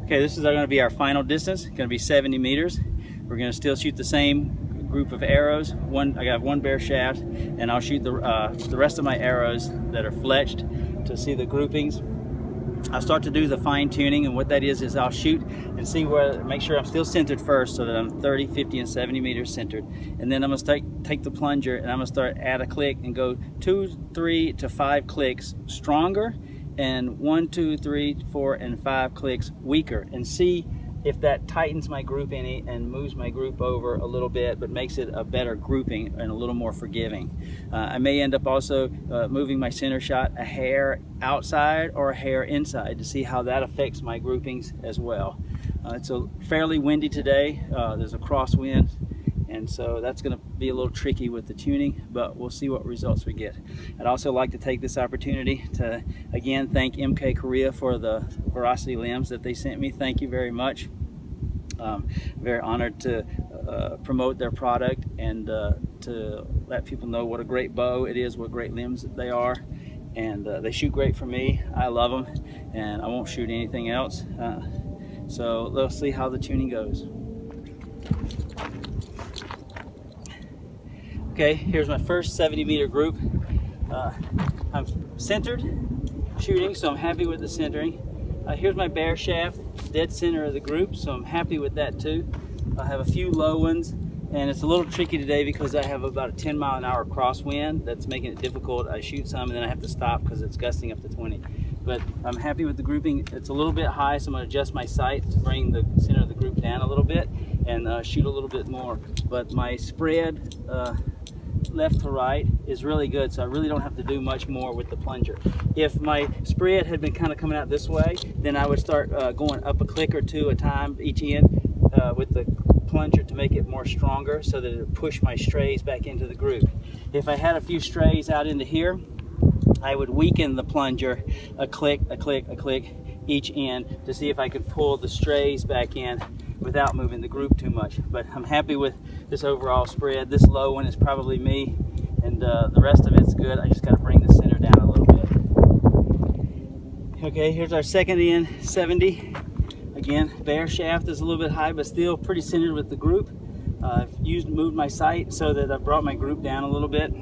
Okay, this is going to be our final distance. It's going to be 70 meters. We're going to still shoot the same group of arrows. I got one bare shaft, and I'll shoot the rest of my arrows that are fletched to see the groupings. I'll start to do the fine tuning, and what that is I'll shoot and see where, make sure I'm still centered first, so that I'm 30, 50, and 70 meters centered. And then I'm going to take the plunger, and I'm going to start add a click and go 2, 3 to 5 clicks stronger, and 1, 2, 3, 4, and 5 clicks weaker, and see if that tightens my group any and moves my group over a little bit, but makes it a better grouping and a little more forgiving. I may end up also moving my center shot a hair outside or a hair inside to see how that affects my groupings as well. It's a fairly windy today. There's a crosswind, and so that's going to be a little tricky with the tuning, but we'll see what results we get. I'd also like to take this opportunity to again thank MK Korea for the Veracity limbs that they sent me. Thank you very much. Very honored to promote their product and to let people know what a great bow it is, what great limbs they are, and they shoot great for me. I love them, and I won't shoot anything else. So let's see how the tuning goes. Okay, here's my first 70-meter group. I'm centered shooting, so I'm happy with the centering. Here's my bare shaft, dead center of the group, so I'm happy with that too. I have a few low ones, and it's a little tricky today because I have about a 10-mile-an-hour crosswind that's making it difficult. I shoot some and then I have to stop because it's gusting up to 20. But I'm happy with the grouping. It's a little bit high, so I'm going to adjust my sight to bring the center of the group down a little bit and shoot a little bit more. But my spread left to right is really good, so I really don't have to do much more with the plunger. If my spread had been kind of coming out this way, then I would start going up a click or two a time each end with the plunger to make it more stronger, so that it would push my strays back into the group. If I had a few strays out into here, I would weaken the plunger a click, a click, a click each end to see if I could pull the strays back in without moving the group too much. But I'm happy with this overall spread. This low one is probably me, and the rest of it's good. I just got to bring the center down a little bit. Okay, here's our second end, 70. Again, bare shaft is a little bit high, but still pretty centered with the group. I've moved my sight so that I brought my group down a little bit.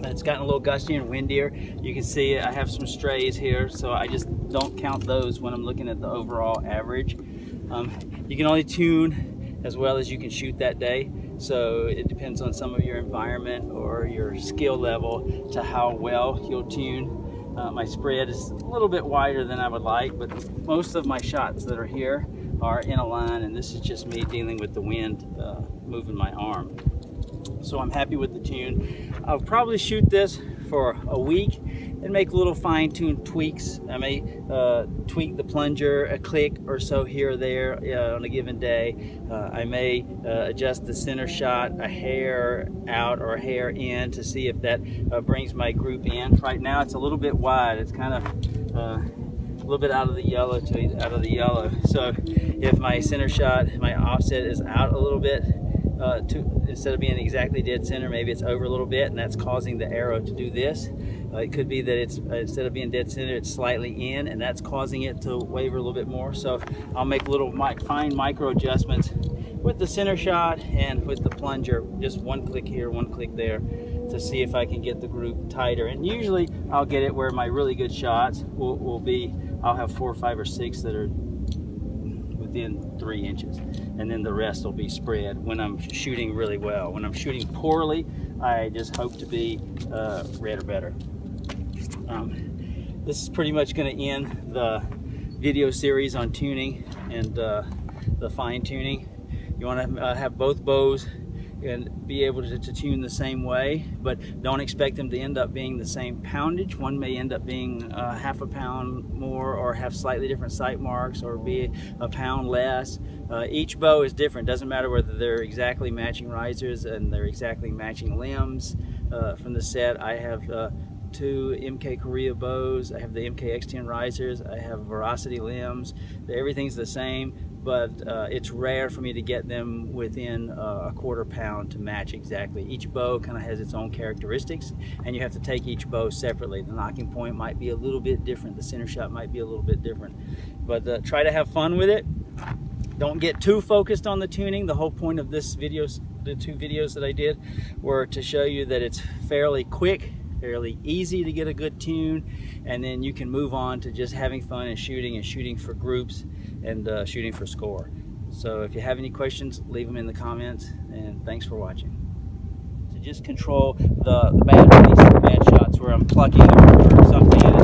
It's gotten a little gustier and windier. You can see I have some strays here, so I just don't count those when I'm looking at the overall average. You can only tune as well as you can shoot that day, so it depends on some of your environment or your skill level to how well you'll tune. My spread is a little bit wider than I would like, but most of my shots that are here are in a line, and this is just me dealing with the wind moving my arm. So I'm happy with the tune. I'll probably shoot this for a week and make little fine-tuned tweaks. I may tweak the plunger a click or so here or there on a given day. I may adjust the center shot a hair out or a hair in to see if that brings my group in. Right now it's a little bit wide. It's kind of a little bit out of the yellow to out of the yellow. So if my center shot, my offset is out a little bit, instead of being exactly dead center, maybe it's over a little bit, and that's causing the arrow to do this. It could be that it's instead of being dead center, it's slightly in, and that's causing it to waver a little bit more. So I'll make little fine micro adjustments with the center shot and with the plunger, just one click here, one click there, to see if I can get the group tighter. And usually I'll get it where my really good shots will be, I'll have 4, 5, or 6 that are within 3 inches, and then the rest will be spread when I'm shooting really well. When I'm shooting poorly, I just hope to be red or better. This is pretty much going to end the video series on tuning and the fine tuning. You want to have both bows and be able to tune the same way, but don't expect them to end up being the same poundage. One may end up being half a pound more, or have slightly different sight marks, or be a pound less. Each bow is different. Doesn't matter whether they're exactly matching risers and they're exactly matching limbs from the set. I have 2 MK Korea bows. I have the MK X10 risers. I have Veracity limbs. Everything's the same, but it's rare for me to get them within a quarter pound to match exactly. Each bow kind of has its own characteristics, and you have to take each bow separately. The nocking point might be a little bit different. The center shot might be a little bit different. But try to have fun with it. Don't get too focused on the tuning. The whole point of this video, the 2 videos that I did, were to show you that it's fairly quick, fairly easy to get a good tune, and then you can move on to just having fun and shooting for groups and shooting for score. So if you have any questions, leave them in the comments, and thanks for watching. To just control the bad release, the bad shots where I'm plucking or something and